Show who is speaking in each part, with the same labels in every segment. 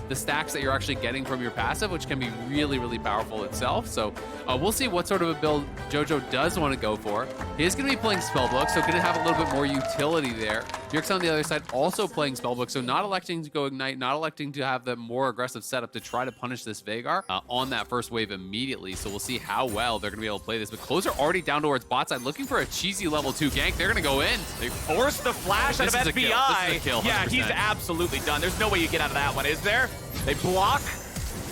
Speaker 1: the stacks that you're actually getting from your passive, which can be really, really powerful itself. So we'll see what sort of a build JoJo does want to go for. He is going to be playing Spellbook, so going to have a little bit more utility there. Bjergsen on the other side also playing Spellbook, so not electing to go Ignite, not electing to have the more aggressive setup to try to punish this Veigar on that first wave immediately. So we'll see how well they're going to be able to play this. But Closer already down towards bot side, looking for a cheesy level 2 gank. They're going to go in.
Speaker 2: They force the flash out of FBI.
Speaker 1: This is a kill,
Speaker 2: yeah, he's absolutely done. There's no way you get out of that one, is there? They block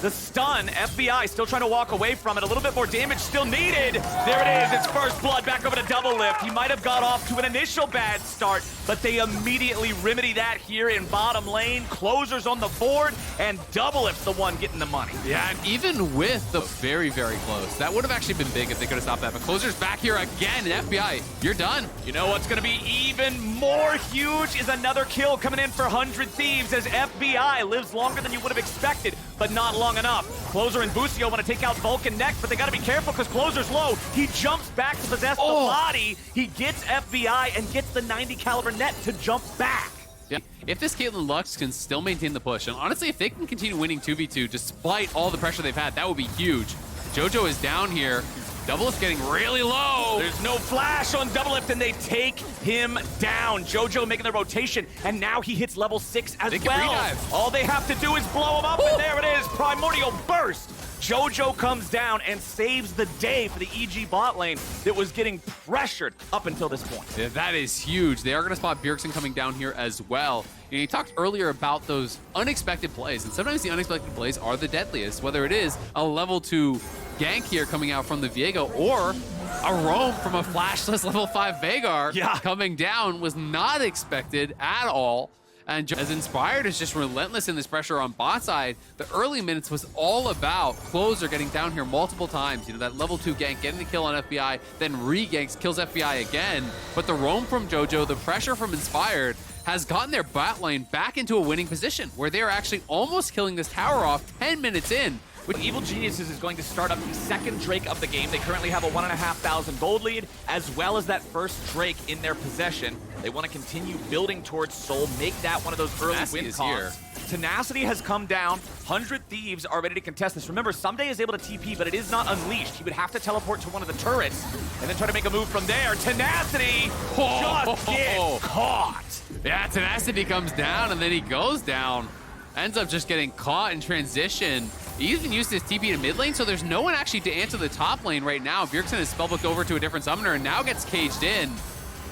Speaker 2: the stun. FBI still trying to walk away from it. A little bit more damage still needed. There it is. It's first blood back over to Double Lift. He might have got off to an initial bad start, but they immediately remedy that here in bottom lane. Closers on the board, and Double Lift's the one getting the money.
Speaker 1: Yeah, and even with the very, very close, that would have actually been big if they could have stopped that. But Closer's back here again, and FBI, you're done.
Speaker 2: You know what's going to be even more huge is another kill coming in for 100 Thieves as FBI lives longer than you would have expected, but not long enough. Closer and Busio want to take out Vulcan next, but they got to be careful because Closer's low. He jumps back to possess the body. He gets FBI and gets the 90 caliber net to jump back.
Speaker 1: Yeah. If this Caitlyn Lux can still maintain the push, and honestly, if they can continue winning 2v2 despite all the pressure they've had, that would be huge. JoJo is down here. Double Lift getting really low.
Speaker 2: There's no flash on Double Lift, and they take him down. JoJo making the rotation, and now he hits level 6 as well. All they have to do is blow him up, and there it is. Primordial Burst. JoJo comes down and saves the day for the EG bot lane that was getting pressured up until this point.
Speaker 1: Yeah, that is huge. They are going to spot Bjergsen coming down here as well. And he talked earlier about those unexpected plays, and sometimes the unexpected plays are the deadliest, whether it is a level 2 gank here coming out from the Viego, or a roam from a flashless level 5 Veigar coming down was not expected at all. And as Inspired is just relentless in this pressure on bot side, the early minutes was all about Closer getting down here multiple times. You know, that level 2 gank, getting the kill on FBI, then re-ganks, kills FBI again. But the roam from JoJo, the pressure from Inspired, has gotten their bot lane back into a winning position, where they're actually almost killing this tower off 10 minutes in.
Speaker 2: With Evil Geniuses is going to start up the second Drake of the game. They currently have a 1,500 gold lead, as well as that first Drake in their possession. They want to continue building towards Soul, make that one of those early win calls. Tenacity has come down. 100 Thieves are ready to contest this. Remember, Someday is able to TP, but it is not unleashed. He would have to teleport to one of the turrets and then try to make a move from there. Tenacity just gets caught.
Speaker 1: Yeah, Tenacity comes down, and then he goes down. Ends up just getting caught in transition. He even used his TP to mid lane, so there's no one actually to answer the top lane right now. Bjergsen is spellbooked over to a different summoner and now gets caged in.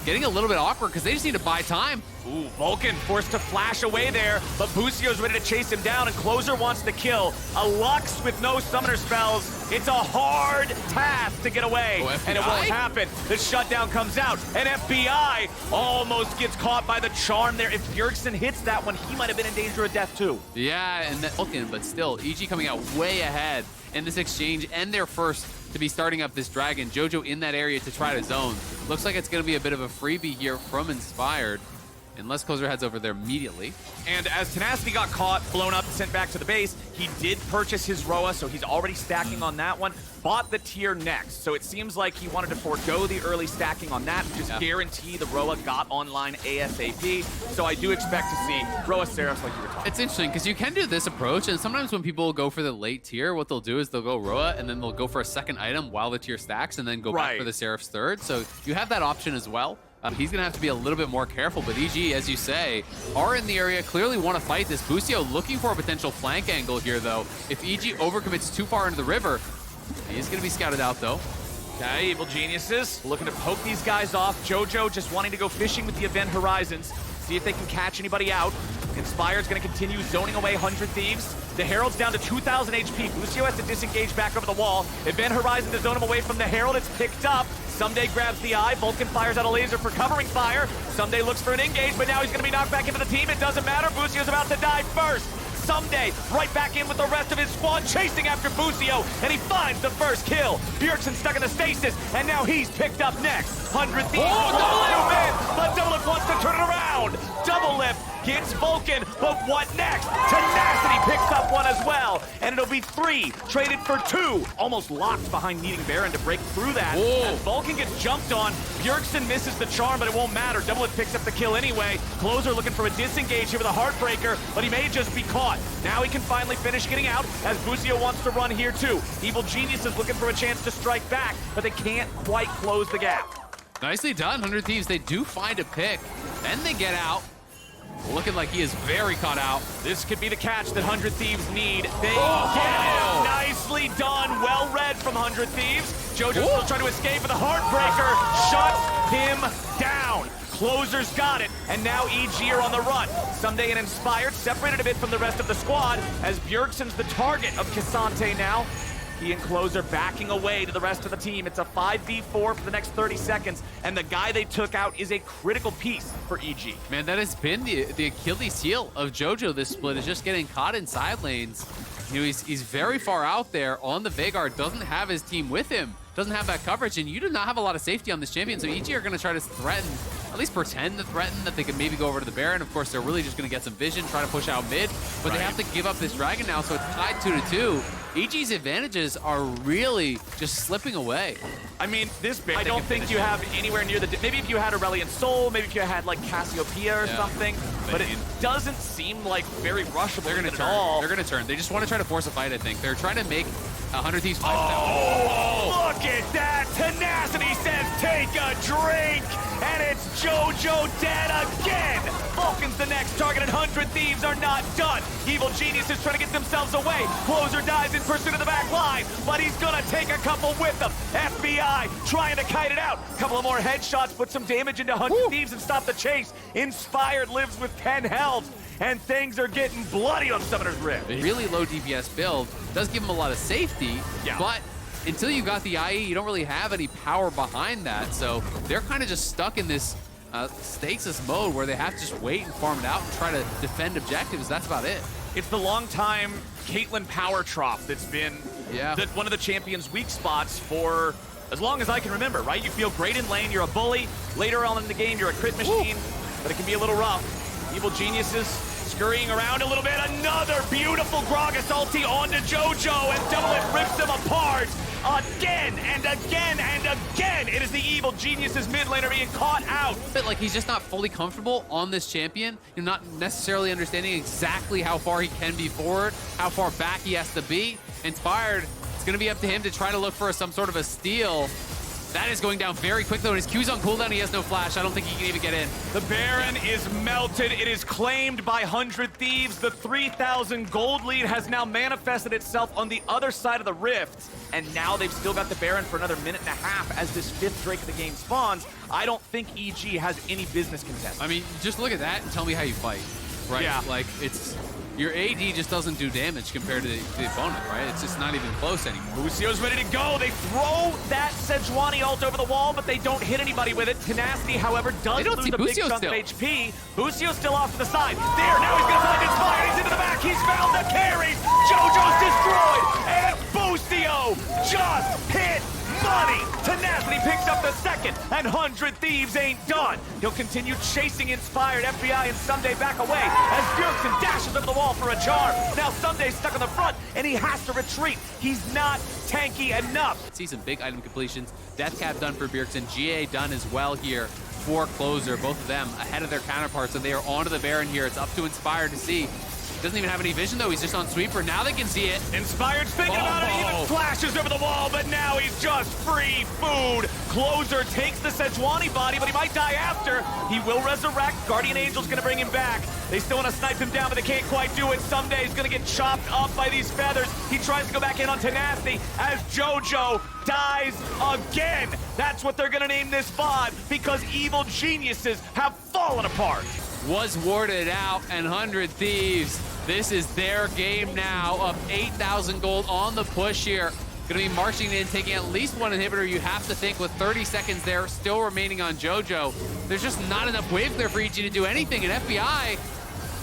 Speaker 1: Getting a little bit awkward because they just need to buy time.
Speaker 2: Ooh, Vulcan forced to flash away there, but Busio's ready to chase him down, and Closer wants to kill. A Lux with no summoner spells. It's a hard task to get away, and it won't happen. The shutdown comes out, and FBI almost gets caught by the charm there. If Bjergsen hits that one, he might have been in danger of death too.
Speaker 1: Yeah, and Vulcan, but still, EG coming out way ahead in this exchange, and they're first to be starting up this dragon. JoJo in that area to try to zone. Looks like it's going to be a bit of a freebie here from Inspired, unless Closer heads over there immediately.
Speaker 2: And as Tenacity got caught, blown up, and sent back to the base, he did purchase his Roa, so he's already stacking on that one. Bought the tier next, so it seems like he wanted to forego the early stacking on that, just guarantee the Roa got online ASAP. So I do expect to see Roa Seraphs like you were talking.
Speaker 1: It's interesting because you can do this approach, and sometimes when people go for the late tier, what they'll do is they'll go Roa, and then they'll go for a second item while the tier stacks, and then go back for the Seraph's third. So you have that option as well. He's going to have to be a little bit more careful, but EG, as you say, are in the area, clearly want to fight this. Busio looking for a potential flank angle here, though. If EG overcommits too far into the river, he is going to be scouted out, though.
Speaker 2: Okay, Evil Geniuses looking to poke these guys off. JoJo just wanting to go fishing with the Event Horizons, see if they can catch anybody out. Inspired's going to continue zoning away 100 Thieves. The Herald's down to 2,000 HP. Busio has to disengage back over the wall. Event Horizon to zone him away from the Herald. It's picked up. Someday grabs the eye. Vulcan fires out a laser for covering fire. Someday looks for an engage, but now he's going to be knocked back into the team. It doesn't matter. Busio's about to die first. Someday right back in with the rest of his squad, chasing after Busio, and he finds the first kill. Bjergsen stuck in the stasis, and now he's picked up next. 100 Thieves. But Double Lift wants to turn it around. Double Lift gets Vulcan, but what next? Tenacity picks up one as well, and it'll be 3, traded for 2. Almost locked behind needing Baron to break through that.
Speaker 1: Whoa.
Speaker 2: As Vulcan gets jumped on, Bjergsen misses the charm, but it won't matter. Doublelift picks up the kill anyway. Closer looking for a disengage here with a Heartbreaker, but he may just be caught. Now he can finally finish getting out, as Busio wants to run here too. Evil Genius is looking for a chance to strike back, but they can't quite close the gap.
Speaker 1: Nicely done, 100 Thieves. They do find a pick, then they get out. Looking like he is very caught out.
Speaker 2: This could be the catch that 100 Thieves need. They get it. Nicely done. Well read from 100 Thieves. JoJo's still trying to escape, but the Heartbreaker shuts him down. Closer's got it, and now EG are on the run. Someday and Inspired separated a bit from the rest of the squad, as Bjergsen's the target of K'Sante now. He and Closer backing away to the rest of the team. It's a 5v4 for the next 30 seconds, and the guy they took out is a critical piece for EG.
Speaker 1: Man, that has been the Achilles heel of JoJo this split, is just getting caught in side lanes. You know, he's very far out there on the Veigar, doesn't have his team with him, doesn't have that coverage, and you do not have a lot of safety on this champion, so EG are going to try to threaten, at least pretend to threaten that they could maybe go over to the Baron. Of course, they're really just going to get some vision, try to push out mid, but they have to give up this Dragon now, so it's tied 2-2. EG's advantages are really just slipping away.
Speaker 2: I mean, this I don't think you have anywhere near the... Maybe if you had Aurelion Sol, maybe if you had like Cassiopeia or something, but it doesn't seem like very rushable at all.
Speaker 1: They're going to turn. They just want to try to force a fight, I think. They're trying to make 100 Thieves fight.
Speaker 2: Look at that! Tenacity says take a drink! And it's JoJo dead again! Vulcan's the next target, and 100 Thieves are not done. Evil Genius is trying to get themselves away. Closer dies in pursuit of the back line, but he's gonna take a couple with him. FBI trying to kite it out. Couple of more headshots, put some damage into 100 Thieves and stop the chase. Inspired lives with 10 health, and things are getting bloody on Summoner's Rift.
Speaker 1: A really low DPS build does give him a lot of safety, but until you got the IE, you don't really have any power behind that, so they're kind of just stuck in this stasis mode where they have to just wait and farm it out and try to defend objectives. That's about it.
Speaker 2: It's the long-time Caitlyn power trough that's been one of the champion's weak spots for as long as I can remember, right? You feel great in lane, you're a bully. Later on in the game, you're a crit machine, but it can be a little rough. Evil Geniuses scurrying around a little bit. Another beautiful Gragas ulti onto JoJo, and Doublelift rips him apart. Again and again and again, it is the Evil Geniuses mid laner being caught out.
Speaker 1: But like, he's just not fully comfortable on this champion. You're not necessarily understanding exactly how far he can be forward, how far back he has to be. Inspired, it's going to be up to him to try to look for some sort of a steal. That is going down very quick, though. His Q's on cooldown. He has no flash. I don't think he can even get in.
Speaker 2: The Baron is melted. It is claimed by 100 Thieves. The 3,000 gold lead has now manifested itself on the other side of the rift. And now they've still got the Baron for another minute and a half as this 5th Drake of the game spawns. I don't think EG has any business contest.
Speaker 1: I mean, just look at that and tell me how you fight, right?
Speaker 2: Yeah.
Speaker 1: Like, it's... Your AD just doesn't do damage compared to the opponent, right? It's just not even close anymore.
Speaker 2: Busio's ready to go. They throw that Sejuani ult over the wall, but they don't hit anybody with it. Tenacity, however, does lose a big chunk of HP. Busio's still off to the side. There, now he's gonna find Inspired. He's into the back. He's found the carries. JoJo's destroyed, and Busio just hit money. Tenacity picks up the second, and 100 Thieves ain't done. He'll continue chasing Inspired. FBI and Someday back away as Bjergsen dashes over the wall for a charm. Now Someday's stuck on the front, and he has to retreat. He's not tanky enough.
Speaker 1: See some big item completions. Death Cap done for Bjergsen. GA done as well here for Closer. Both of them ahead of their counterparts, and they are onto the Baron here. It's up to Inspired to see. Doesn't even have any vision, though. He's just on sweeper. Now they can see it.
Speaker 2: Inspired's thinking about it. He even flashes over the wall, but now he's just free food. Closer takes the Sejuani body, but he might die after. He will resurrect. Guardian Angel's going to bring him back. They still want to snipe him down, but they can't quite do it. Someday he's going to get chopped up by these feathers. He tries to go back in on Tenacity as JoJo dies again. That's what they're going to name this VOD, because Evil Geniuses have fallen apart.
Speaker 1: Was warded out, and 100 Thieves, this is their game now, up 8,000 gold on the push here. Gonna be marching in, taking at least one inhibitor, you have to think, with 30 seconds there still remaining on JoJo. There's just not enough waves there for EG to do anything, and FBI...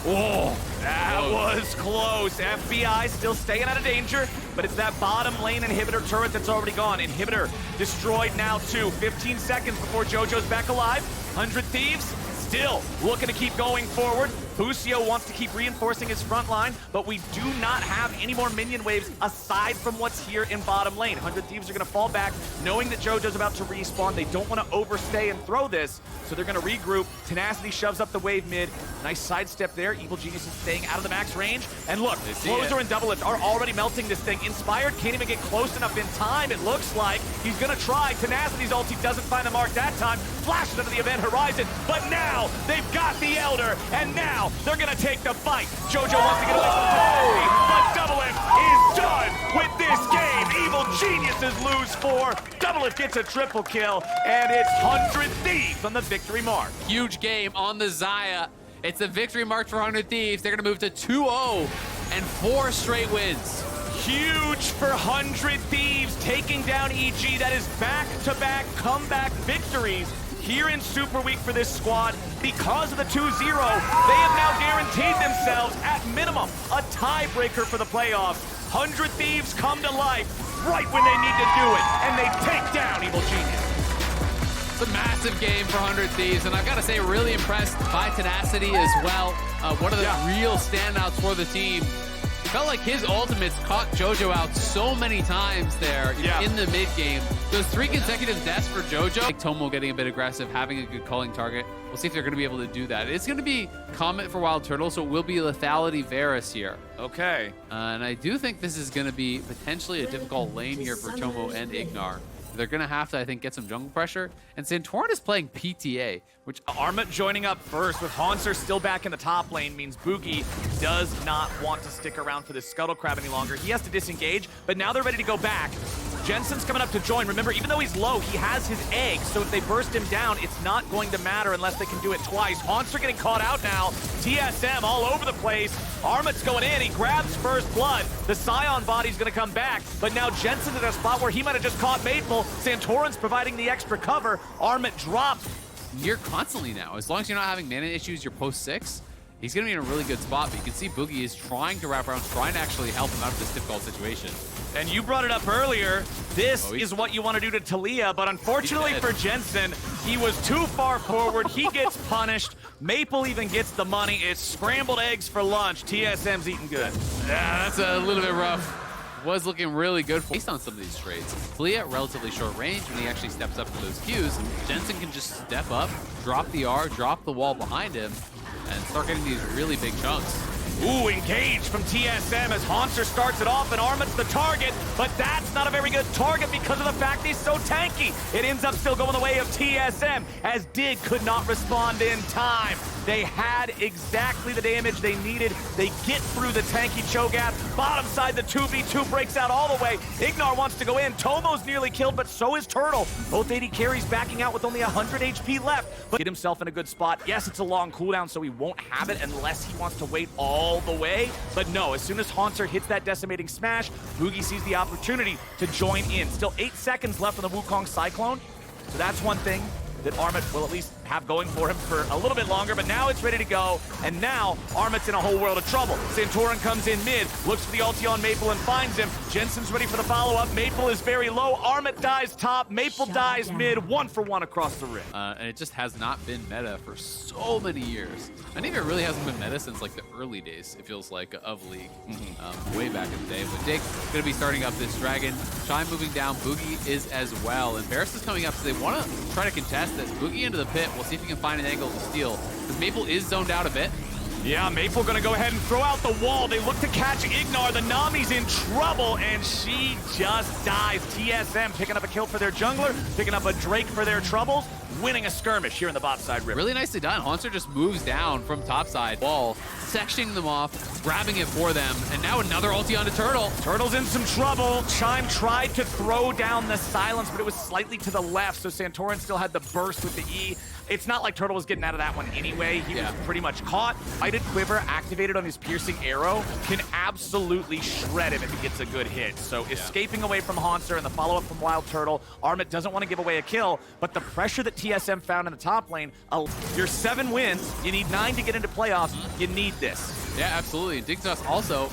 Speaker 2: Oh, that was close. FBI still staying out of danger, but it's that bottom lane inhibitor turret that's already gone. Inhibitor destroyed now too. 15 seconds before JoJo's back alive. 100 Thieves still looking to keep going forward. Busio wants to keep reinforcing his front line, but we do not have any more minion waves aside from what's here in bottom lane. 100 Thieves are going to fall back, knowing that JoJo's about to respawn. They don't want to overstay and throw this, so they're going to regroup. Tenacity shoves up the wave mid. Nice sidestep there. Evil Genius is staying out of the max range. And look, Closer and Double Lift are already melting this thing. Inspired can't even get close enough in time, it looks like. He's going to try. Tenacity's ulti doesn't find the mark that time. Flashes into the event horizon, but now they've got the Elder, and now they're going to take the fight. JoJo wants to get away from Tenacity, but Double Lift is done with this game. Evil Geniuses lose 4. Double Lift gets a triple kill, and it's 100 Thieves on the victory mark.
Speaker 1: Huge game on the Xayah. It's a victory mark for 100 Thieves. They're going to move to 2-0 and 4 straight wins.
Speaker 2: Huge for 100 Thieves, taking down EG. That is back-to-back comeback victories here in Super Week for this squad. Because of the 2-0, they have now guaranteed themselves, at minimum, a tiebreaker for the playoffs. 100 Thieves come to life right when they need to do it, and they take down Evil Genius.
Speaker 1: It's a massive game for 100 Thieves, and I've got to say, really impressed by Tenacity as well. One of the real standouts for the team. Felt like his ultimates caught JoJo out so many times there in the mid game. Those 3 consecutive deaths for JoJo. Like Tomo getting a bit aggressive, having a good calling target. We'll see if they're going to be able to do that. It's going to be Comet for Wild Turtle, so it will be Lethality Varus here.
Speaker 2: Okay.
Speaker 1: And I do think this is going to be potentially a difficult lane here for Tomo and Ignar. They're going to have to, I think, get some jungle pressure. And Santorin is playing PTA, which
Speaker 2: Armut joining up first with Haunter still back in the top lane means Boogie does not want to stick around for this Scuttle Crab any longer. He has to disengage, but now they're ready to go back. Jensen's coming up to join. Remember, even though he's low, he has his egg, so if they burst him down, it's not going to matter unless they can do it twice. Haunter getting caught out now. TSM all over the place. Armut's going in. He grabs first blood. The Scion body's going to come back, but now Jensen's in a spot where he might have just caught Maple. Santorin's providing the extra cover. Armut drops.
Speaker 1: Near constantly now. As long as you're not having mana issues, you're post 6. He's going to be in a really good spot, but you can see Boogie is trying to wrap around, trying to actually help him out of this difficult situation.
Speaker 2: And you brought it up earlier. This is what you want to do to Talia, but unfortunately for Jensen, he was too far forward. He gets punished. Maple even gets the money. It's scrambled eggs for lunch. TSM's eating good.
Speaker 1: Yeah, that's a little bit rough. Was looking really good based on some of these trades. Talia at relatively short range when he actually steps up for those Qs. Jensen can just step up, drop the R, drop the wall behind him, and start getting these really big chunks.
Speaker 2: Ooh, engaged from TSM as Haunter starts it off and Armut's the target, but that's not a very good target because of the fact he's so tanky. It ends up still going the way of TSM as Dig could not respond in time. They had exactly the damage they needed. They get through the tanky Cho'Gath. Bottom side, the 2v2 breaks out all the way. Ignar wants to go in. Tomo's nearly killed, but so is Turtle. Both AD carries backing out with only 100 HP left, but get himself in a good spot. Yes, it's a long cooldown, so he won't have it unless he wants to wait all the way. But no, as soon as Haunter hits that decimating smash, Boogie sees the opportunity to join in. Still 8 seconds left on the Wukong Cyclone, so that's one thing that Armut will at least have going for him for a little bit longer, but now it's ready to go, and now Armut's in a whole world of trouble. Santorin comes in mid, looks for the ulti on Maple and finds him. Jensen's ready for the follow-up. Maple is very low. Armut dies top. Maple dies mid. 1-for-1 across the ring.
Speaker 1: And it just has not been meta for so many years. I think it really hasn't been meta since like the early days, it feels like, of League. Way back in the day. But Dig going to be starting up this Dragon. Chime moving down. Boogie is as well. And Varus is coming up, so they want to try to contest this. Boogie into the pit. We'll see if he can find an angle to steal. Because Maple is zoned out a bit.
Speaker 2: Yeah, Maple gonna go ahead and throw out the wall. They look to catch Ignar. The Nami's in trouble, and she just dies. TSM picking up a kill for their jungler, picking up a Drake for their troubles, winning a skirmish here in the bot side river.
Speaker 1: Really nicely done. Haunter just moves down from top side wall, sectioning them off, grabbing it for them, and now another ulti onto Turtle.
Speaker 2: Turtle's in some trouble. Chime tried to throw down the silence, but it was slightly to the left, so Santorin still had the burst with the E. It's not like Turtle was getting out of that one anyway. He was pretty much caught. Lighted Quiver activated on his piercing arrow can absolutely shred him if he gets a good hit. So escaping away from Haunter and the follow-up from Wild Turtle, Armut doesn't want to give away a kill, but the pressure that TSM found in the top lane, your 7 wins, you need 9 to get into playoffs, you need this.
Speaker 1: Yeah, absolutely. Dignitas also.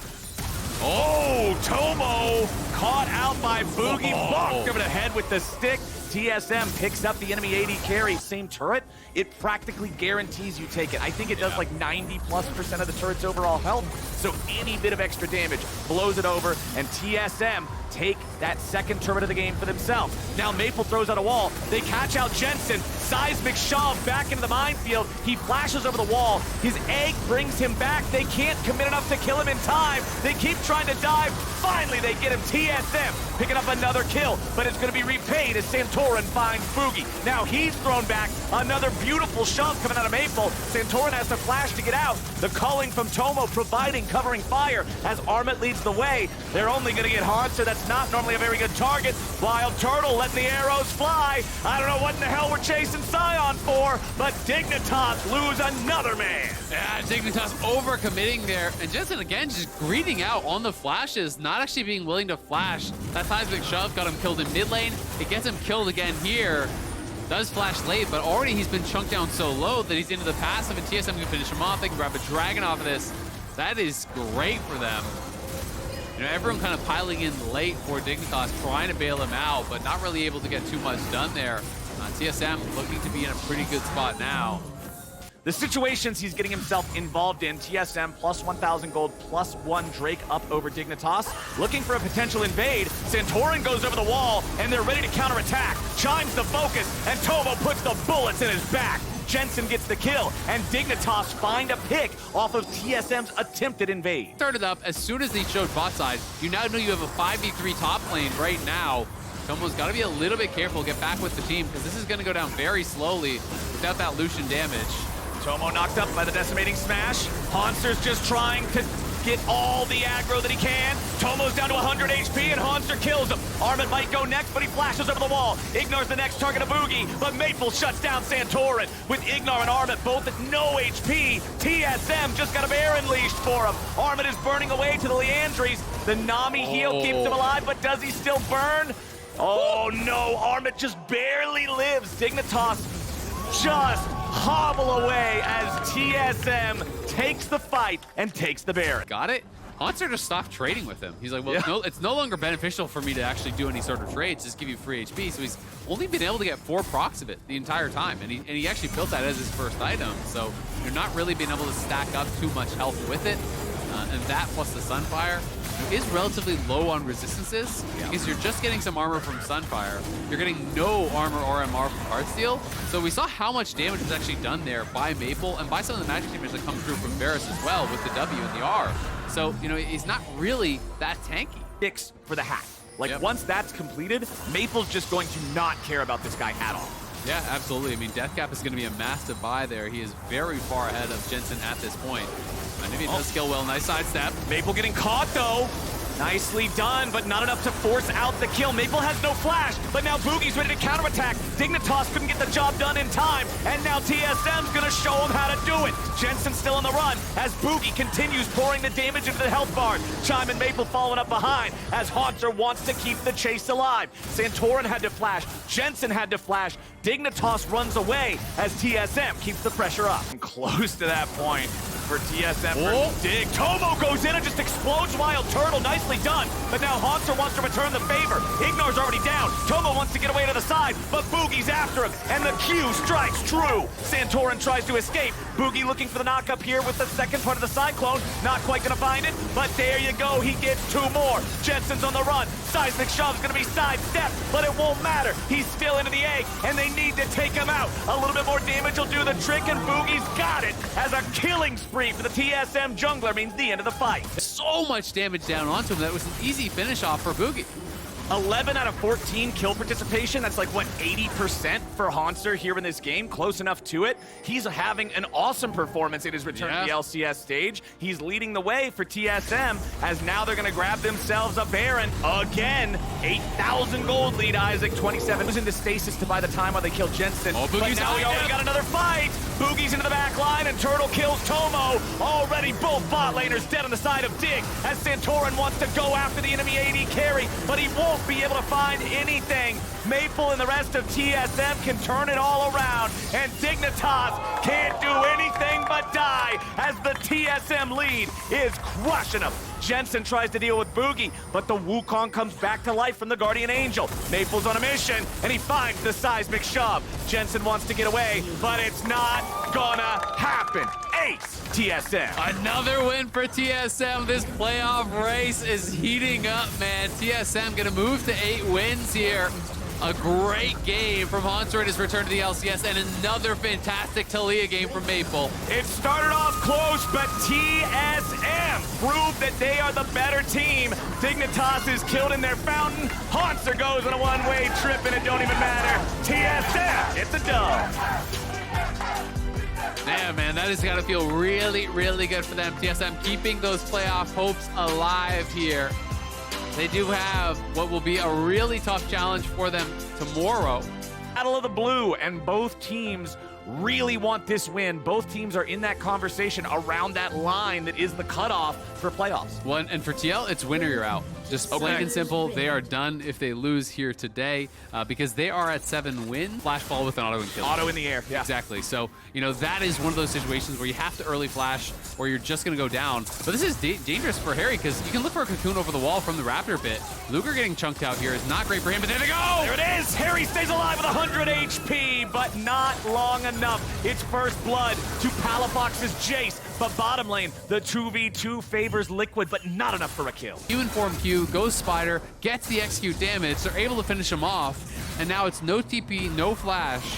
Speaker 2: Oh, Tomo caught out by Boogie, bumped over the head with the stick. TSM picks up the enemy AD carry. Same turret, it practically guarantees you take it. I think it does like 90+% of the turret's overall health, so any bit of extra damage blows it over, and TSM take that second turret of the game for themselves. Now Maple throws out a wall. They catch out Jensen. Seismic shove back into the minefield. He flashes over the wall. His egg brings him back. They can't commit enough to kill him in time. They keep trying to dive. Finally, they get him. TSM picking up another kill, but it's going to be repaid as Santorin finds Boogie. Now he's thrown back. Another beautiful shove coming out of Maple. Santorin has to flash to get out. The culling from Tomo providing covering fire as Armit leads the way. They're only going to get hard, so that's not normally a very good target. Wild Turtle letting the arrows fly. I don't know what in the hell we're chasing Scion for, but Dignitas lose another man.
Speaker 1: Yeah, Dignitas overcommitting there. And Jensen again just greeting out on the flashes, not actually being willing to flash. That seismic shove got him killed in mid lane. It gets him killed again here. Does flash late, but already he's been chunked down so low that he's into the passive, and TSM can finish him off. They can grab a dragon off of this. That is great for them. You know, everyone kind of piling in late for Dignitas, trying to bail him out, but not really able to get too much done there. TSM looking to be in a pretty good spot now.
Speaker 2: The situations he's getting himself involved in, TSM plus 1,000 gold, plus 1 Drake up over Dignitas. Looking for a potential invade. Santorin goes over the wall, and they're ready to counterattack. Chimes the focus, and Tomo puts the bullets in his back. Jensen gets the kill, and Dignitas find a pick off of TSM's attempted invade.
Speaker 1: Started up, as soon as they showed bot side, you now know you have a 5v3 top lane right now. Tomo's got to be a little bit careful, get back with the team, because this is going to go down very slowly without that Lucian damage.
Speaker 2: Tomo knocked up by the decimating smash. Haunster's just trying to get all the aggro that he can. Tomo's down to 100 HP, and Haunster kills him. Armit might go next, but he flashes over the wall. Ignores the next target of Boogie, but Maple shuts down Santorin. With Ignor and Armit both at no HP, TSM just got a bear unleashed for him. Armit is burning away to the Leandries. The Nami heal keeps him alive, but does he still burn? Oh no, Armit just barely lives. Dignitas just hobble away as TSM takes the fight and takes the Baron.
Speaker 1: Got it? Haunster just stopped trading with him. He's like, well, it's no longer beneficial for me to actually do any sort of trades, just give you free HP. So he's only been able to get 4 procs of it the entire time. And he actually built that as his first item. So you're not really being able to stack up too much health with it. And that plus the Sunfire is relatively low on resistances because you're just getting some armor from Sunfire. You're getting no armor or MR from Heartsteel. So we saw how much damage was actually done there by Maple and by some of the magic damage that come through from Varus as well with the W and the R. So, you know, he's not really that tanky.
Speaker 2: Fix for the hack. Like, once that's completed, Maple's just going to not care about this guy at all.
Speaker 1: Yeah, absolutely. I mean, Deathcap is going to be a massive buy there. He is very far ahead of Jensen at this point. Maybe he does skill well. Nice sidestep.
Speaker 2: Maple getting caught, though. Nicely done, but not enough to force out the kill. Maple has no flash, but now Boogie's ready to counterattack. Dignitas couldn't get the job done in time, and now TSM's gonna show him how to do it. Jensen's still on the run as Boogie continues pouring the damage into the health bar. Chime and Maple following up behind as Haunter wants to keep the chase alive. Santorin had to flash. Jensen had to flash. Dignitas runs away as TSM keeps the pressure up. And close to that point for TSM for Dig. Tomo goes in and just explodes Wild Turtle. Nicely done. But now Haunter wants to return the favor. Ignor's already down. Tomo wants to get away to the side, but Boogie's after him, and the Q strikes true. Santorin tries to escape. Boogie looking for the knock up here with the second part of the Cyclone. Not quite gonna find it, but there you go. He gets 2 more. Jensen's on the run. Seismic Shove's gonna be sidestepped, but it won't matter. He's still into the egg, and they need to take him out. A little bit more damage will do the trick, and Boogie's got it as a killing spree for the TSM jungler means the end of the fight.
Speaker 1: So much damage down onto him. That was an easy finish off for Boogie.
Speaker 2: 11 out of 14 kill participation. That's like, what, 80% for Haunster here in this game? Close enough to it. He's having an awesome performance in his return to the LCS stage. He's leading the way for TSM as now they're going to grab themselves a Baron again. 8,000 gold lead, Isaac. 27 was into stasis to buy the time while they kill Jensen.
Speaker 1: Oh,
Speaker 2: but now we already got another fight. Boogie's into the back line and Turtle kills Tomo. Already both bot laners dead on the side of Dig as Santorin wants to go after the enemy AD carry, but he won't be able to find anything. Maple and the rest of TSM can turn it all around, and Dignitas can't do anything but die away as the TSM lead is crushing them. Jensen tries to deal with Boogie, but the Wukong comes back to life from the Guardian Angel. Maple's on a mission, and he finds the seismic shove. Jensen wants to get away, but it's not gonna happen. Ace TSM.
Speaker 1: Another win for TSM. This playoff race is heating up, man. TSM gonna move to 8 wins here. A great game from Haunter in his return to the LCS, and another fantastic Talia game from Maple.
Speaker 2: It started off close, but TSM proved that they are the better team. Dignitas is killed in their fountain. Haunter goes on a one-way trip, and it don't even matter. TSM, it's a dub.
Speaker 1: Yeah, man, that has got to feel really, really good for them. TSM keeping those playoff hopes alive here. They do have what will be a really tough challenge for them tomorrow.
Speaker 2: Battle of the Blue, and both teams really want this win. Both teams are in that conversation around that line that is the cutoff for playoffs.
Speaker 1: Well, and for TL, it's win or you're out. Just plain and simple, they are done if they lose here today because they are at 7 wins. Flash ball with an auto and kill.
Speaker 2: Auto in the air, yeah.
Speaker 1: Exactly. So, you know, that is one of those situations where you have to early flash or you're just going to go down. But this is dangerous for Harry because you can look for a cocoon over the wall from the Raptor pit. Luger getting chunked out here is not great for him, but there they go!
Speaker 2: There it is! Harry stays alive with 100 HP, but not long enough. It's first blood to Palafox's Jace. But bottom lane, the 2v2 favors Liquid, but not enough for a kill.
Speaker 1: Q inform Q, goes Spider, gets the execute damage. They're able to finish him off. And now it's no TP, no flash,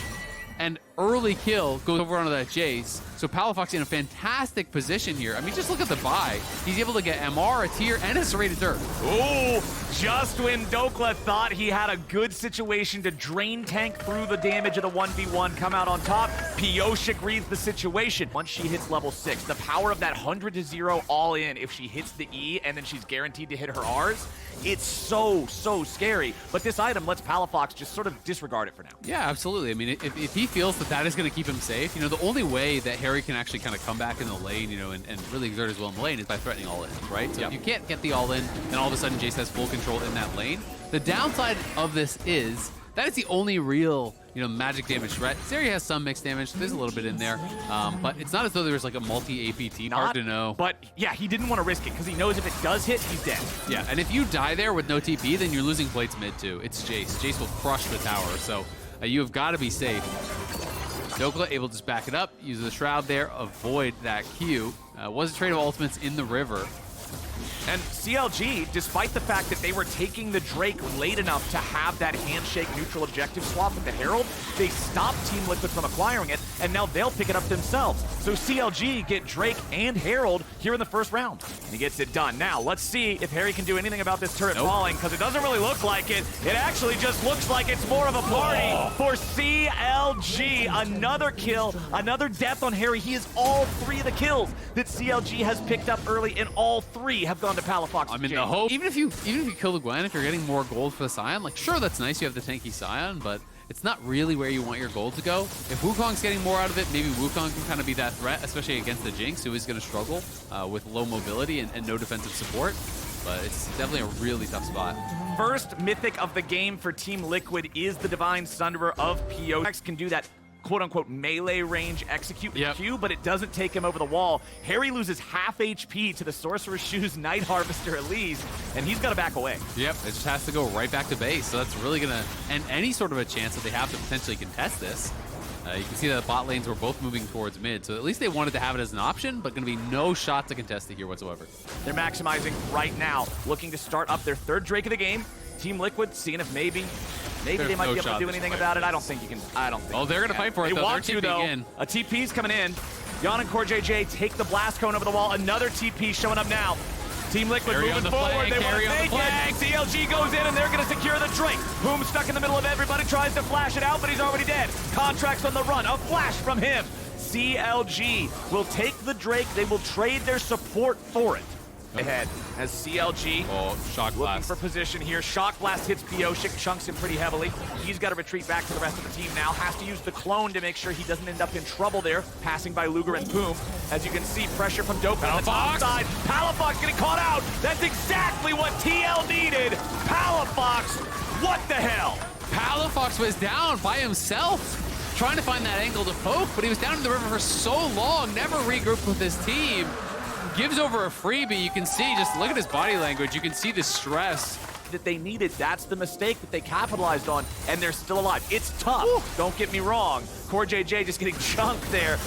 Speaker 1: and early kill goes over onto that Jace. So Palafox in a fantastic position here. I mean, just look at the buy. He's able to get MR, a tier, and a serrated dirt.
Speaker 2: Ooh, just when Dokla thought he had a good situation to drain tank through the damage of the 1v1, come out on top, Pioshik reads the situation. Once she hits level 6, the power of that 100-0 all in, if she hits the E and then she's guaranteed to hit her Rs, it's so scary. But this item lets Palafox just sort of disregard it for now.
Speaker 1: Yeah, absolutely. I mean, if he feels that that is going to keep him safe, you know, the only way that Harry can actually kind of come back in the lane, you know, and really exert his will in the lane is by threatening all in, right? So if you can't get the all in, and all of a sudden Jace has full control in that lane. The downside of this is that is the only real, you know, magic damage threat. Zeri has some mixed damage. There's a little bit in there, but it's not as though there's like a multi-AP team. Hard to know.
Speaker 2: But yeah, he didn't want to risk it because he knows if it does hit, he's dead.
Speaker 1: Yeah, and if you die there with no TP, then you're losing plates mid too. It's Jace. Jace will crush the tower, so you have got to be safe. Dokla able to just back it up, use the Shroud there, avoid that Q. Was a trade of ultimates in the river.
Speaker 2: And CLG, despite the fact that they were taking the Drake late enough to have that handshake neutral objective swap with the Herald, they stopped Team Liquid from acquiring it, and now they'll pick it up themselves. So CLG get Drake and Herald here in the first round. And he gets it done. Now, let's see if Harry can do anything about this turret falling, because it doesn't really look like it. It actually just looks like it's more of a party for CLG. Another kill, another death on Harry. He is all 3 of the kills that CLG has picked up early, and all 3 have gone to Palafox.
Speaker 1: I mean, the hope, even if you kill the Gwen, if you're getting more gold for the Scion, like, sure, that's nice, you have the tanky Scion, but it's not really where you want your gold to go. If Wukong's getting more out of it, maybe Wukong can kind of be that threat, especially against the Jinx, who is going to struggle with low mobility and no defensive support. But it's definitely a really tough spot.
Speaker 2: First mythic of the game for Team Liquid is the Divine Sunderer of Pioshik. Can do that quote-unquote melee range execute Q, but it doesn't take him over the wall. Harry loses half HP to the Sorcerer's Shoes Night Harvester Elise, and he's got to back away.
Speaker 1: Yep, it just has to go right back to base, so that's really going to end any sort of a chance that they have to potentially contest this. You can see that the bot lanes were both moving towards mid, so at least they wanted to have it as an option, but going to be no shot to contest it here whatsoever.
Speaker 2: They're maximizing right now, looking to start up their 3rd Drake of the game. Team Liquid seeing if maybe they might be able to do anything about it. I don't think you can. I don't think.
Speaker 1: Oh, they're going to fight for it, though.
Speaker 2: They want to, though. A TP's coming in. Yon and Core JJ take the blast cone over the wall. Another TP showing up now. Team Liquid moving forward. They want to make it. CLG goes in, and they're going to secure the Drake. Boom stuck in the middle of everybody. Tries to flash it out, but he's already dead. Contracts on the run. A flash from him. CLG will take the Drake. They will trade their support for it. Ahead as CLG
Speaker 1: Shock
Speaker 2: looking
Speaker 1: Blast
Speaker 2: for position here. Shock Blast hits Pioshik, chunks him pretty heavily. He's got to retreat back to the rest of the team now. Has to use the clone to make sure he doesn't end up in trouble there, passing by Luger and Boom. As you can see, pressure from Dokla on the top side. Palafox getting caught out. That's exactly what TL needed. Palafox, what the hell?
Speaker 1: Palafox was down by himself. trying to find that angle to poke, but he was down in the river for so long, never regrouped with his team. Gives over a freebie. You can see, just look at his body language. You can see the stress
Speaker 2: that they needed. That's the mistake that they capitalized on, and they're still alive. It's tough. Woo. Don't get me wrong. CoreJJ just getting chunked there.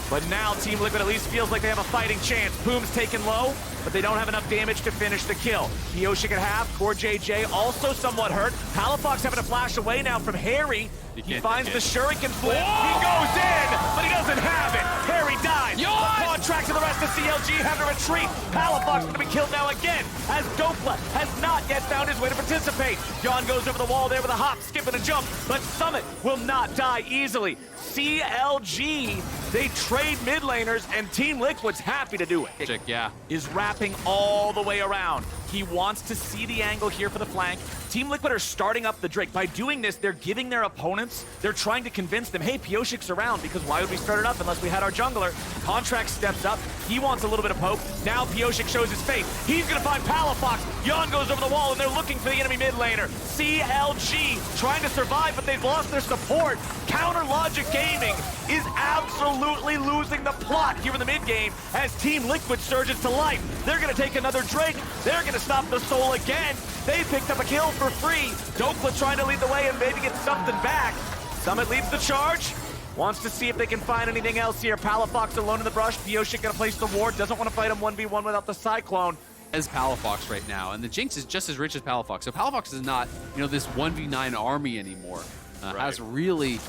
Speaker 2: But now Team Liquid at least feels like they have a fighting chance. Boom's taken low, but they don't have enough damage to finish the kill. Pioshik at half, CoreJJ also somewhat hurt. Palafox having to flash away now from Harry. He finds the Shuriken flip. He goes in, but he doesn't have it. Harry dies. Contracts and the rest of CLG have to retreat. Palafox going to be killed now again, as Dokla has not yet found his way to participate. Jon goes over the wall there with a hop, skip, and a jump, but Summit will not die easily. CLG, they trade mid laners, and Team Liquid's happy to do it.
Speaker 1: Yeah.
Speaker 2: Is wrapping all the way around. He wants to see the angle here for the flank. Team Liquid are starting up the Drake. By doing this, they're giving their opponents, they're trying to convince them, hey, Pioshik's around, because why would we start it up unless we had our jungler? Contract steps up. He wants a little bit of poke. Now Pioshik shows his face. He's going to find Palafox. Jon goes over the wall, and they're looking for the enemy mid laner. CLG trying to survive, but they've lost their support. Counter Logic Gaming is absolutely losing the plot here in the mid game as Team Liquid surges to life. They're going to take another Drake. They're going to stop the Soul again. They picked up a kill for free. Dokla trying to lead the way and maybe get something back. Summit leads the charge. Wants to see if they can find anything else here. Palafox alone in the brush. Pioshik going to place the ward. Doesn't want to fight him 1v1 without the Cyclone.
Speaker 1: As Palafox right now, and the Jinx is just as rich as Palafox. So Palafox is not, this 1v9 army anymore. Has really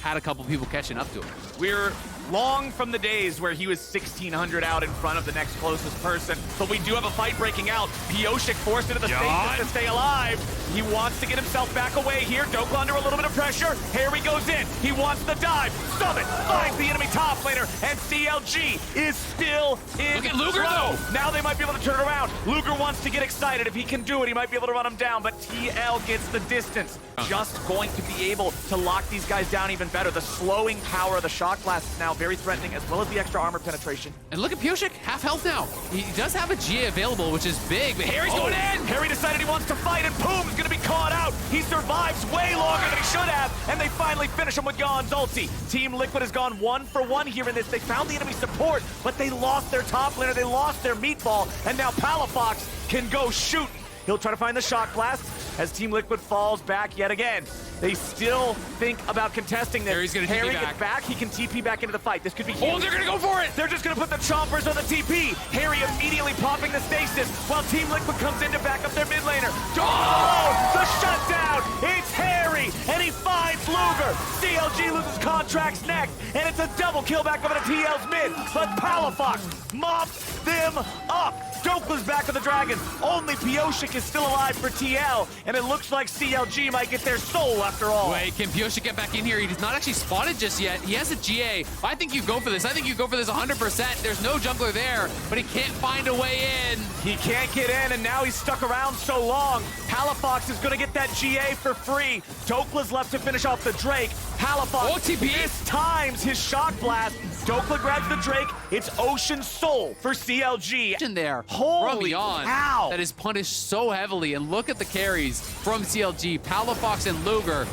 Speaker 1: had a couple people catching up to him.
Speaker 2: We're long from the days where he was 1,600 out in front of the next closest person, but we do have a fight breaking out. Pioshik forced into the stasis to stay alive. He wants to get himself back away here. Dokla under a little bit of pressure. Harry goes in. He wants the dive. Summit finds the enemy top laner, and CLG is still in
Speaker 1: Look at Luger, though.
Speaker 2: Now they might be able to turn it around. Luger wants to get excited. If he can do it, he might be able to run him down, but TL gets the distance. Just going to be able to lock these guys down even better. The slowing power of the Shock Blast is now very threatening, as well as the extra armor penetration.
Speaker 1: And look at Pioshik, half health now. He does have a GA available, which is big, but Harry's going in!
Speaker 2: Harry decided he wants to fight, and Boom's gonna be caught out. He survives way longer than he should have, and they finally finish him with Yon's ulti. Team Liquid has gone 1 for 1 here in this. They found the enemy support, but they lost their top laner, they lost their meatball, and now Palafox can go shoot. He'll try to find the Shock Blast as Team Liquid falls back yet again. They still think about contesting this.
Speaker 1: Harry's gonna
Speaker 2: Harry
Speaker 1: TP
Speaker 2: gets back. He can TP back into the fight. This could be huge.
Speaker 1: Oh, they're gonna go for it!
Speaker 2: They're just gonna put the chompers on the TP. Harry immediately popping the stasis while Team Liquid comes in to back up their mid laner. The shutdown! It's Harry, and he finds Luger. CLG loses contracts next, and it's a double kill back over to TL's mid. But Palafox mops them up. Dokla's back with the Dragon. Only Pioshik is still alive for TL, and it looks like CLG might get their soul after all.
Speaker 1: Wait, can Pioshik get back in here? He does not actually spotted just yet. He has a GA. I think you go for this. I think you go for this 100%. There's no jungler there, but he can't find a way in.
Speaker 2: He can't get in, and now he's stuck around so long. Palafox is going to get that GA for free. Dokla's left to finish off the Drake. Palafox mistimes his Shock Blast. Dokla grabs the Drake. It's Ocean Soul for CLG.
Speaker 1: In there.
Speaker 2: Holy cow.
Speaker 1: That is punished so heavily, and look at the carries from CLG. Palafox and Luger,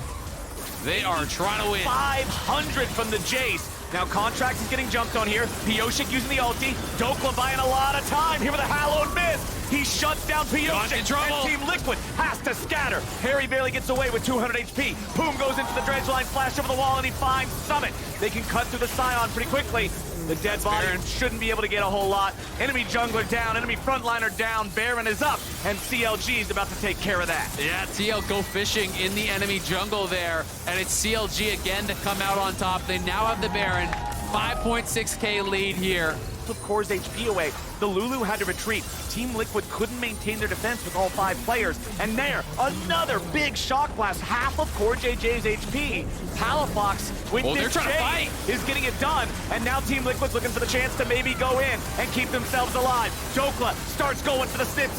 Speaker 1: they are trying to win.
Speaker 2: 500 from the Jace. Now Contract is getting jumped on here. Pioshik using the ulti. Dokla buying a lot of time here with a Hallowed Mist. He shuts down Pioshik, and Team Liquid has to scatter. Harry barely gets away with 200 HP. Boom goes into the dredge line, flash over the wall, and he finds Summit. They can cut through the Scion pretty quickly. The dead body shouldn't be able to get a whole lot. Enemy jungler down, enemy frontliner down, Baron is up, and CLG is about to take care of that.
Speaker 1: Yeah, TL go fishing in the enemy jungle there, and it's CLG again to come out on top. They now have the Baron, 5.6k lead here.
Speaker 2: Took Core's HP away. The Lulu had to retreat. Team Liquid couldn't maintain their defense with all 5 players. And there, another big Shock Blast, half of CoreJJ's HP. Palafox with this Jay is getting it done. And now Team Liquid's looking for the chance to maybe go in and keep themselves alive. Dokla starts going for the snip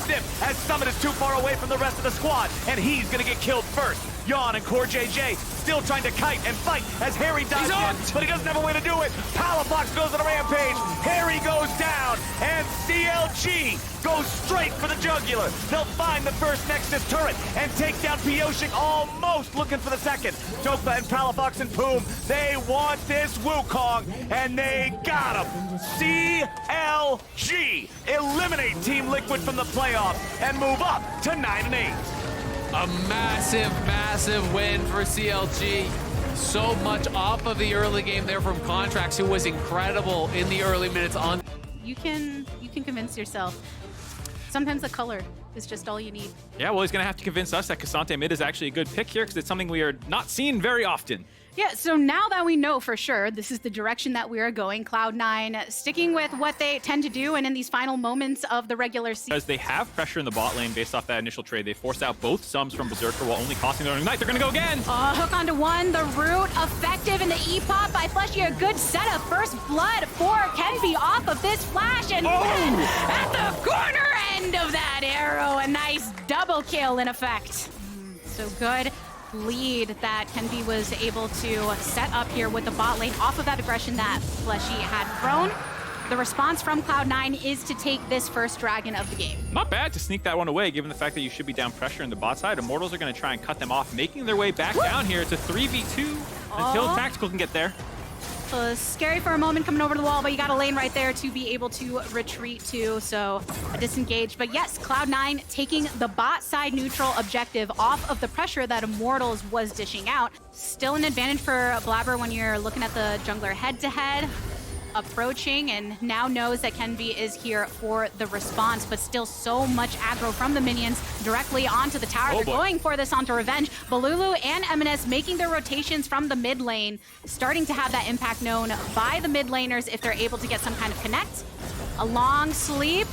Speaker 2: as Summit is too far away from the rest of the squad. And he's gonna get killed first. Jon and CoreJJ still trying to kite and fight as Harry dives in, but he doesn't have a way to do it. Palafox goes on a rampage. Harry goes down, and CLG goes straight for the jugular. They'll find the first Nexus turret and take down Pioshik, almost looking for the second. Topa and Palafox and Poom, they want this Wukong, and they got him. CLG eliminate Team Liquid from the playoffs and move up to 9-8.
Speaker 1: A massive, massive win for CLG. So much off of the early game there from Contracts, who was incredible in the early minutes on.
Speaker 3: You can convince yourself. Sometimes the color is just all you need.
Speaker 4: Yeah, well, he's going to have to convince us that Cassante mid is actually a good pick here because it's something we are not seeing very often.
Speaker 3: Yeah, so now that we know for sure this is the direction that we are going, Cloud9 sticking with what they tend to do, and in these final moments of the regular season.
Speaker 4: Because they have pressure in the bot lane based off that initial trade. They forced out both sums from Berserker while only costing their own ignite. They're going to go again.
Speaker 3: Hook onto one, the root effective, in the E-pop by Fleshy. A good setup. First blood for Kenby off of this flash, and then at the corner end of that arrow, a nice double kill in effect. So good lead that Kenby was able to set up here with the bot lane off of that aggression that Fleshy had thrown. The response from Cloud9 is to take this first dragon of the game.
Speaker 4: Not bad to sneak that one away, given the fact that you should be down pressure in the bot side. Immortals are going to try and cut them off, making their way back down here. It's a 3v2 until Tactical can get there.
Speaker 3: So scary for a moment coming over the wall, but you got a lane right there to be able to retreat to, so a disengage. But yes, Cloud9 taking the bot side neutral objective off of the pressure that Immortals was dishing out. Still an advantage for Blabber when you're looking at the jungler head-to-head. Approaching, and now knows that Kenby is here for the response, but still so much aggro from the minions directly onto the tower. They're going for this onto Revenge. Balulu and Eminence making their rotations from the mid lane, starting to have that impact known by the mid laners if they're able to get some kind of connect. A long sleep.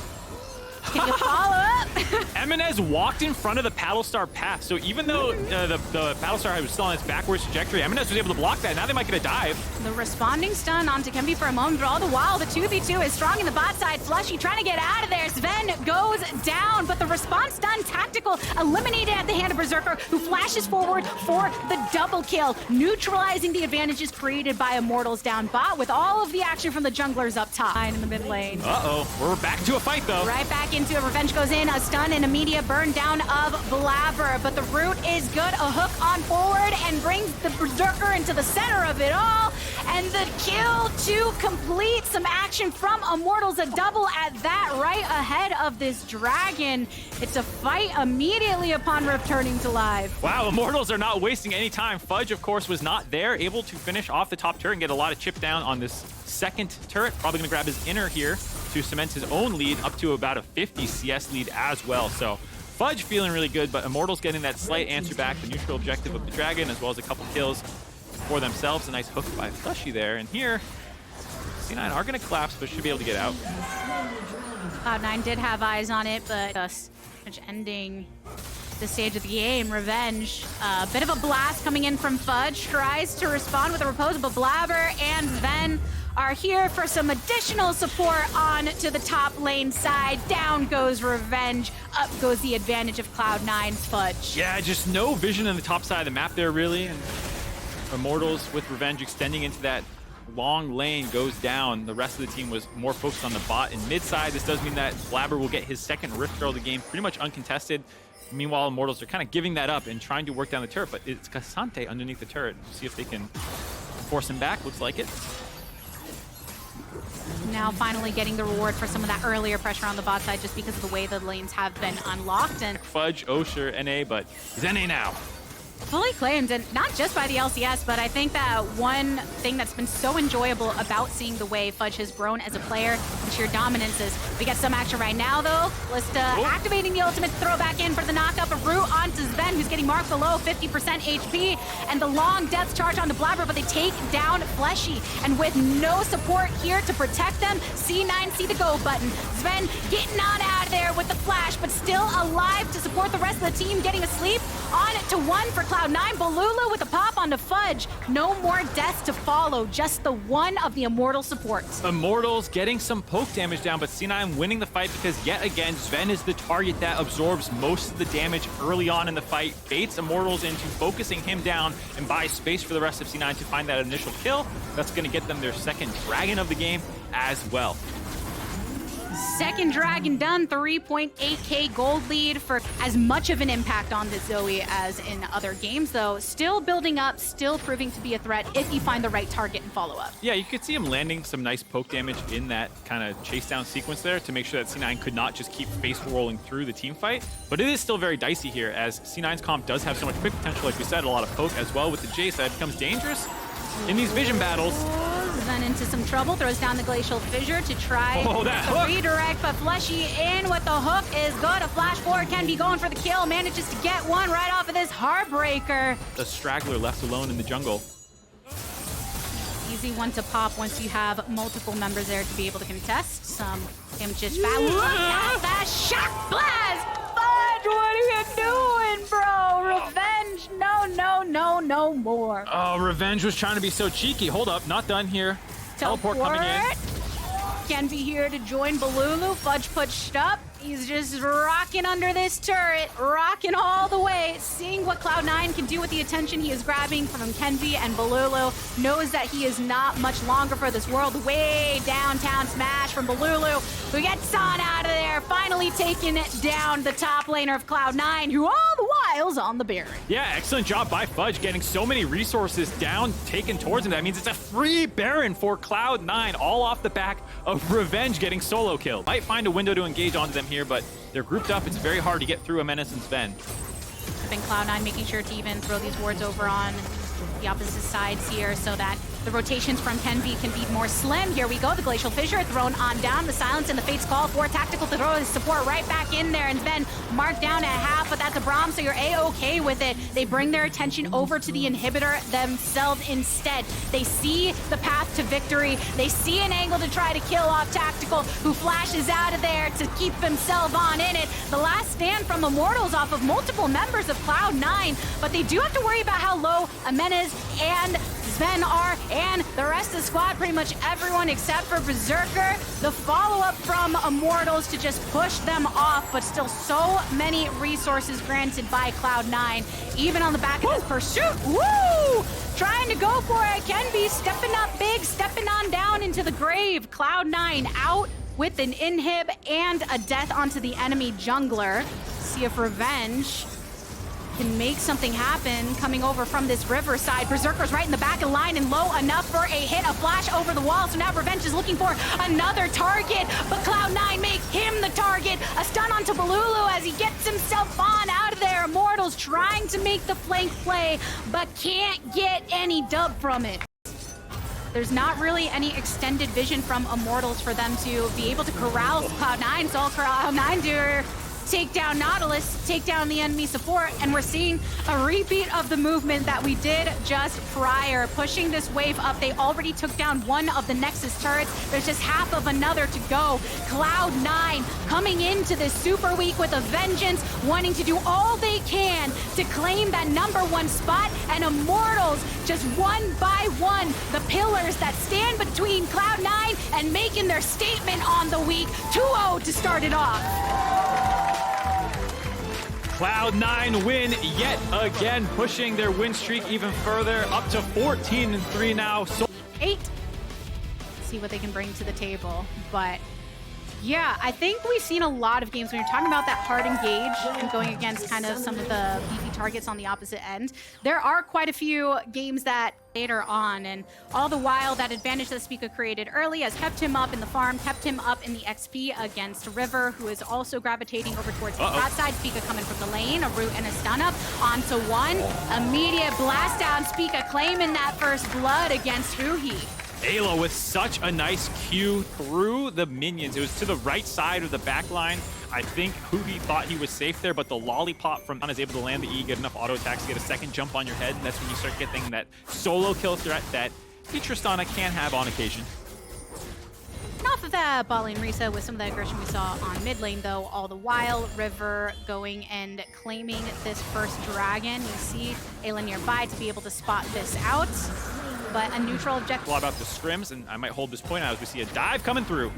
Speaker 3: Can you follow up?
Speaker 4: Eminez walked in front of the Paddlestar path, so even though the Paddlestar was still on its backwards trajectory, Eminez was able to block that. Now they might get a dive.
Speaker 3: The responding stun onto Kenby for a moment, but all the while the 2v2 is strong in the bot side. Fleshy trying to get out of there. Sven goes down, but the response stun Tactical eliminated at the hand of Berserker, who flashes forward for the double kill, neutralizing the advantages created by Immortals down bot with all of the action from the junglers up top. In the mid lane.
Speaker 4: Uh-oh, we're back to a fight though.
Speaker 3: Right back into it. Revenge goes in, a stun and immediate burn down of Blabber, but the root is good. A hook on forward and brings the Berserker into the center of it all, and the kill to complete. Some action from Immortals, a double at that right ahead of this dragon. It's a fight immediately upon returning to live.
Speaker 4: Wow, Immortals are not wasting any time. Fudge, of course, was not there, able to finish off the top turret and get a lot of chip down on this second turret. Probably going to grab his inner here to cement his own lead up to about a 50 CS lead as well. So Fudge feeling really good, but Immortals getting that slight answer back, the neutral objective of the dragon, as well as a couple kills for themselves. A nice hook by Fleshy there. And here, C9 are going to collapse, but should be able to get out.
Speaker 3: Cloud9 did have eyes on it, but ending the stage of the game. Revenge, a bit of a blast coming in from Fudge, tries to respond with a repose, but Blabber and Sven are here for some additional support on to the top lane side. Down goes Revenge, up goes the advantage of Cloud9's Fudge.
Speaker 4: Yeah, just no vision on the top side of the map there, really. And Immortals with Revenge extending into that long lane goes down. The rest of the team was more focused on the bot and mid side. This does mean that Blabber will get his second Rift Throw of the game pretty much uncontested. Meanwhile, Immortals are kind of giving that up and trying to work down the turret, but it's Cassante underneath the turret. See if they can force him back. Looks like it.
Speaker 3: Now finally getting the reward for some of that earlier pressure on the bot side just because of the way the lanes have been unlocked. And
Speaker 4: Fudge, Osher, NA, but he's NA now.
Speaker 3: fully claimed, and not just by the LCS, but I think that one thing that's been so enjoyable about seeing the way Fudge has grown as a player and sheer dominance is we get some action right now, though. Lista activating the ultimate to throw back in for the knockup of Root onto Sven, who's getting marked below 50% HP, and the long depth charge onto Blabber, but they take down Fleshy, and with no support here to protect them, C9 see the go button. Sven getting on out of there with the flash, but still alive to support the rest of the team, getting asleep. On to one for Cloud9. Balulu with a pop onto Fudge. No more deaths to follow, just the one of the Immortal supports.
Speaker 4: Immortals getting some poke damage down, but C9 winning the fight because yet again, Sven is the target that absorbs most of the damage early on in the fight, baits Immortals into focusing him down and buys space for the rest of C9 to find that initial kill. That's going to get them their second dragon of the game as well.
Speaker 3: Second Dragon done, 3.8k gold lead for as much of an impact on this Zoe as in other games, though. Still building up, still proving to be a threat if you find the right target and follow up.
Speaker 4: Yeah, you could see him landing some nice poke damage in that kind of chase down sequence there to make sure that C9 could not just keep face rolling through the team fight. But it is still very dicey here as C9's comp does have so much quick potential, like we said, a lot of poke as well with the Jace that becomes dangerous in these vision battles.
Speaker 3: Then into some trouble, throws down the Glacial Fissure to try
Speaker 4: that
Speaker 3: the redirect, but Fleshy in with the hook is good. A flash forward can be going for the kill, manages to get one right off of this Heartbreaker.
Speaker 4: The straggler left alone in the jungle.
Speaker 3: Easy one to pop once you have multiple members there to be able to contest. Some damage back. Look at that shot blast! Fudge, what are you doing, bro? Revenge, no more.
Speaker 4: Oh, Revenge was trying to be so cheeky. Hold up, not done here. Teleport coming in.
Speaker 3: Can be here to join Balulu. Fudge pushed up. He's just rocking under this turret, rocking all the way, seeing what Cloud9 can do with the attention he is grabbing from Kenji and Balulu. Knows that he is not much longer for this world. Way downtown smash from Balulu, who gets on out of there, finally taking it down the top laner of Cloud9, who all the while's on the Baron.
Speaker 4: Yeah, excellent job by Fudge getting so many resources down, taken towards him. That means it's a free Baron for Cloud9, all off the back of Revenge getting solo kill. Might find a window to engage onto them here, but they're grouped up. It's very hard to get through a Menace and Sven.
Speaker 3: Been Cloud9 making sure to even throw these wards over on the opposite sides here so that the rotations from Kenvi can be more slim. Here we go, the Glacial Fissure thrown on down, the Silence and the Fate's Call for Tactical to throw his support right back in there, and then marked down at half, but that's a Braum, so you're A-okay with it. They bring their attention over to the inhibitor themselves instead. They see the path to victory. They see an angle to try to kill off Tactical, who flashes out of there to keep himself on in it. The last stand from Immortals off of multiple members of Cloud9, but they do have to worry about how low Amenez and Sven are, and the rest of the squad, pretty much everyone except for Berserker. The follow-up from Immortals to just push them off, but still so many resources granted by Cloud9, even on the back of this pursuit. Woo! Trying to go for it, Kenby stepping up big, stepping on down into the grave. Cloud9 out with an inhib and a death onto the enemy jungler. See if Revenge can make something happen coming over from this riverside. Berserker's right in the back of line and low enough for a hit, a flash over the wall. So now Revenge is looking for another target, but Cloud9 makes him the target. A stun onto Balulu as he gets himself on out of there. Immortals trying to make the flank play, but can't get any dub from it. There's not really any extended vision from Immortals for them to be able to corral Cloud9. So all Cloud9 do take down Nautilus, take down the enemy support, and we're seeing a repeat of the movement that we did just prior, pushing this wave up. They already took down one of the Nexus turrets. There's just half of another to go. Cloud9 coming into this super week with a vengeance, wanting to do all they can to claim that #1 spot, and Immortals just one by one, the pillars that stand between Cloud9 and making their statement on the week. 2-0 to start it off.
Speaker 4: Cloud9 win yet again, pushing their win streak even further, up to 14-3 now. So
Speaker 3: 8. See what they can bring to the table. But yeah, I think we've seen a lot of games when you're talking about that hard engage and going against kind of some of the beefy targets on the opposite end. There are quite a few games that later on, and all the while that advantage that Spica created early has kept him up in the farm, kept him up in the XP against River, who is also gravitating over towards the bot side. Spica coming from the lane, a root and a stun up onto one. Immediate blast down, Spica claiming that first blood against Ruhi.
Speaker 4: Ayla with such a nice Q through the minions. It was to the right side of the back line. I think Huhi thought he was safe there, but the lollipop from is able to land the E, get enough auto attacks, get a second jump on your head, and that's when you start getting that solo kill threat that Tristana can have on occasion.
Speaker 3: And off of that bot lane reset with some of the aggression we saw on mid lane, though, all the while, River going and claiming this first dragon. You see Ayla nearby to be able to spot this out, but a neutral objective.
Speaker 4: A lot about the scrims, and I might hold this point out as we see a dive coming through.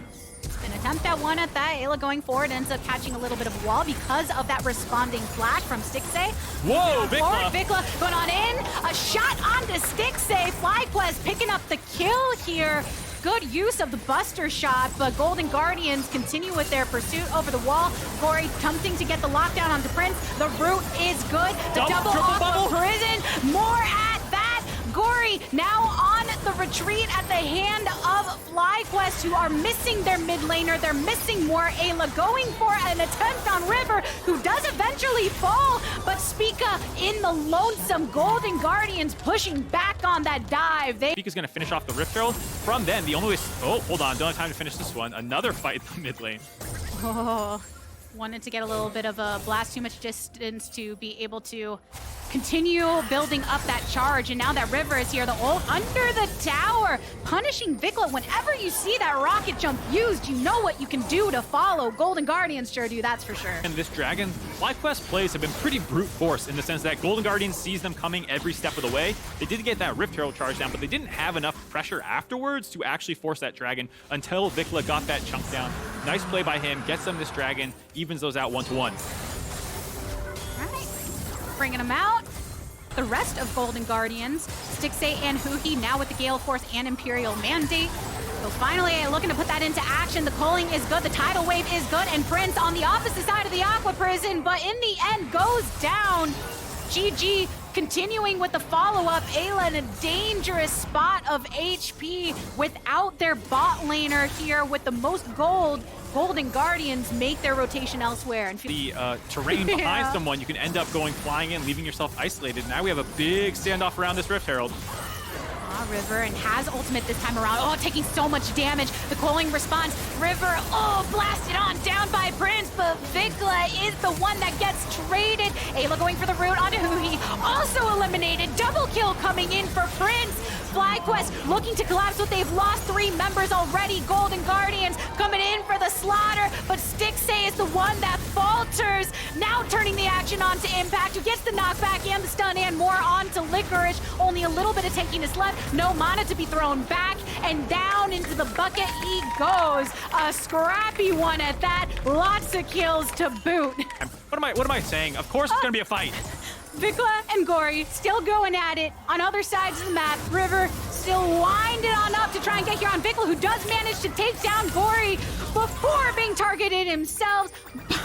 Speaker 3: An attempt at one at that. Ayla going forward ends up catching a little bit of wall because of that responding flash from Stixxay.
Speaker 4: Whoa, Vikla!
Speaker 3: Vikla going on in. A shot onto Stixxay. FlyQuest picking up the kill here. Good use of the Buster Shot, but Golden Guardians continue with their pursuit over the wall. Gory attempting to get the lockdown onto Prince. The root is good. The double off of Prison. More at that. Gory now on the retreat at the hand of FlyQuest, who are missing their mid laner. They're missing more. Ayla going for an attempt on River, who does eventually fall, but Spica in the lonesome. Golden Guardians pushing back on that dive.
Speaker 4: Spica's going to finish off the Rift Herald. From then, the only way... Oh, hold on. Don't have time to finish this one. Another fight in the mid lane.
Speaker 3: Oh, wanted to get a little bit of a blast, too much distance to be able to continue building up that charge. And now that River is here, the ult under the tower, punishing Vikla. Whenever you see that rocket jump used, you know what you can do to follow. Golden Guardians sure do, that's for sure.
Speaker 4: And this Dragon, FlyQuest plays have been pretty brute force in the sense that Golden Guardians sees them coming every step of the way. They did get that Rift Herald charge down, but they didn't have enough pressure afterwards to actually force that Dragon until Vikla got that chunk down. Nice play by him, gets them this Dragon, evens those out 1-1.
Speaker 3: Bringing them out. The rest of Golden Guardians, Stixxay and Huhi now with the Gale Force and Imperial Mandate. So finally looking to put that into action. The culling is good, the tidal wave is good, and Prince on the opposite side of the Aqua Prison, but in the end goes down. GG continuing with the follow-up. Ayla in a dangerous spot of HP without their bot laner here with the most gold. Golden Guardians make their rotation elsewhere. And
Speaker 4: the terrain behind someone, you can end up going flying in, leaving yourself isolated. Now we have a big standoff around this Rift Herald.
Speaker 3: River, and has ultimate this time around. Oh, taking so much damage. The calling response. River, oh, blasted on down by Prince, but Vikla is the one that gets traded. Ayla going for the root onto Huhi. Also eliminated. Double kill coming in for Prince. FlyQuest looking to collapse, but they've lost 3 members already. Golden Guardians coming in for the slaughter, but Stixxay is the one that falters. Now turning the action onto Impact, who gets the knockback and the stun and more onto Licorice. Only a little bit of tankiness left. No mana to be thrown back, and down into the bucket he goes. A scrappy one at that. Lots of kills to boot.
Speaker 4: What am I saying? Of course it's gonna be a fight.
Speaker 3: Vikla and Gory still going at it on other sides of the map. River still winding on up to try and get here on Vikla, who does manage to take down Gory before being targeted himself.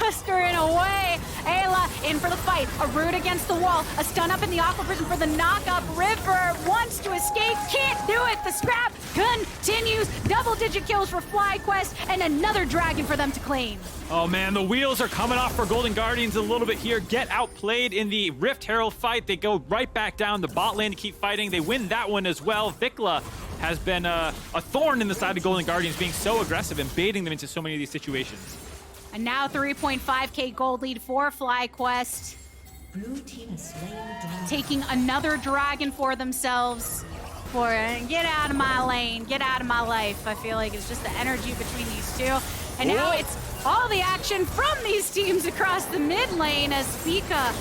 Speaker 3: Bustering away. Ayla in for the fight. A root against the wall. A stun up in the Aqua Prison for the knock-up. River wants to escape. Can't do it. The scrap continues. Double-digit kills for FlyQuest and another dragon for them to claim.
Speaker 4: Oh man, the wheels are coming off for Golden Guardians a little bit here. Get outplayed in the Rift Herald fight. They go right back down the bot lane to keep fighting. They win that one as well. Vikla has been a thorn in the side of Golden Guardians, being so aggressive and baiting them into so many of these situations.
Speaker 3: And now 3.5k gold lead for FlyQuest.
Speaker 5: Blue team has slain dragon.
Speaker 3: Taking another dragon for themselves. For get out of my lane, get out of my life. I feel like it's just the energy between these two. And now it's all the action from these teams across the mid lane as Spica,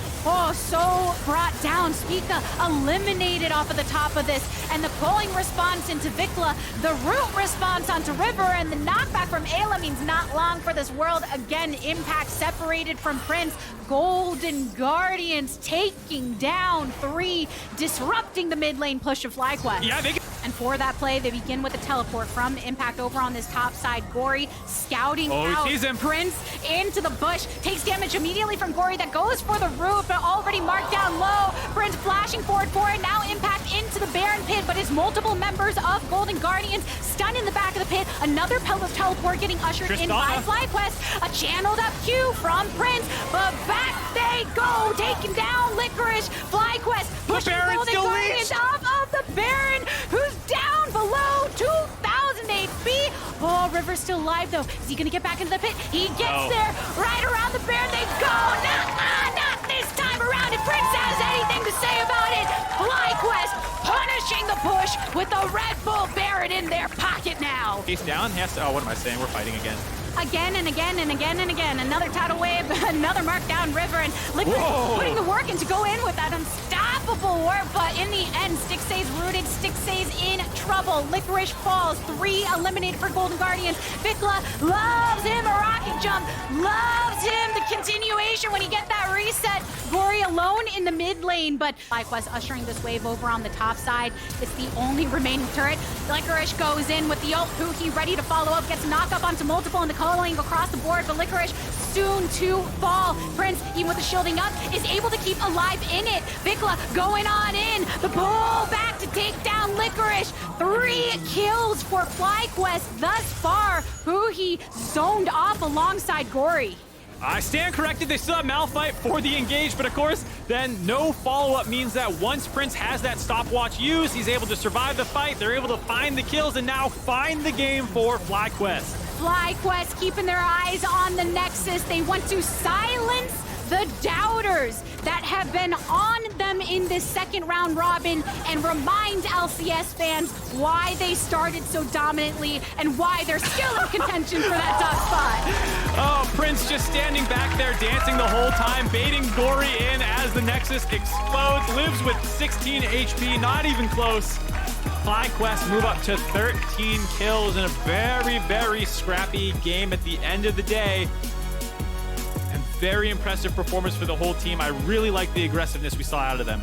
Speaker 3: so brought down. Spica eliminated off of the top of this, and the calling response into Vikla, the root response onto River, and the knockback from Ayla means not long for this world. Again, Impact separated from Prince. Golden Guardians taking down 3, disrupting the mid lane push of FlyQuest.
Speaker 4: Yeah,
Speaker 3: and for that play, they begin with a teleport from Impact over on this top side. Gory scouting out.
Speaker 4: He sees him.
Speaker 3: Prince into the bush, takes damage immediately from Gory that goes for the root, but already marked down low. Prince flashing forward for it. Now Impact into the Baron pit, but his multiple members of Golden Guardians stunned in the back of the pit. Another teleport getting ushered in by FlyQuest. A channeled up Q from Prince, but back they go, taking down Licorice. FlyQuest pushing Golden Guardians off of the Baron, who's down below 2,000 HP. Oh, River's still alive though. Is he gonna get back into the pit? He gets there. Right around the Baron they go. Not this time around. If Prince has anything to say about it, FlyQuest punishing the push with the Red Bull Baron in their pocket now.
Speaker 4: He's down. He has to. Oh, what am I saying? We're fighting again.
Speaker 3: again and again and again and again. Another tidal wave, another markdown river, and Licorice putting the work in to go in with that unstoppable work. But in the end, Stixxay's rooted, Stixxay's in trouble. Licorice falls, 3 eliminated for Golden Guardians. Vikla loves him a rocket jump, loves him the continuation when he gets that reset. Gory alone in the mid lane, but FlyQuest ushering this wave over on the top side. It's the only remaining turret. Licorice goes in with the ult. Pookie ready to follow up, gets knocked up onto multiple and the culling across the board, but Licorice soon to fall. Prince, even with the shielding up, is able to keep alive in it. Vikla going on in. The pull back to take down Licorice. 3 kills for FlyQuest thus far. Pookie zoned off alongside Gory.
Speaker 4: I stand corrected. They still have Malphite for the engage, but of course, then no follow-up means that once Prince has that stopwatch used, he's able to survive the fight. They're able to find the kills and now find the game for FlyQuest.
Speaker 3: FlyQuest keeping their eyes on the Nexus. They want to silence the doubters that have been on them in this second round robin and remind LCS fans why they started so dominantly and why they're still in contention for that top spot.
Speaker 4: Oh, Prince just standing back there, dancing the whole time, baiting Gory in as the Nexus explodes, lives with 16 HP, not even close. FlyQuest move up to 13 kills in a very, very scrappy game at the end of the day. And very impressive performance for the whole team. I really like the aggressiveness we saw out of them.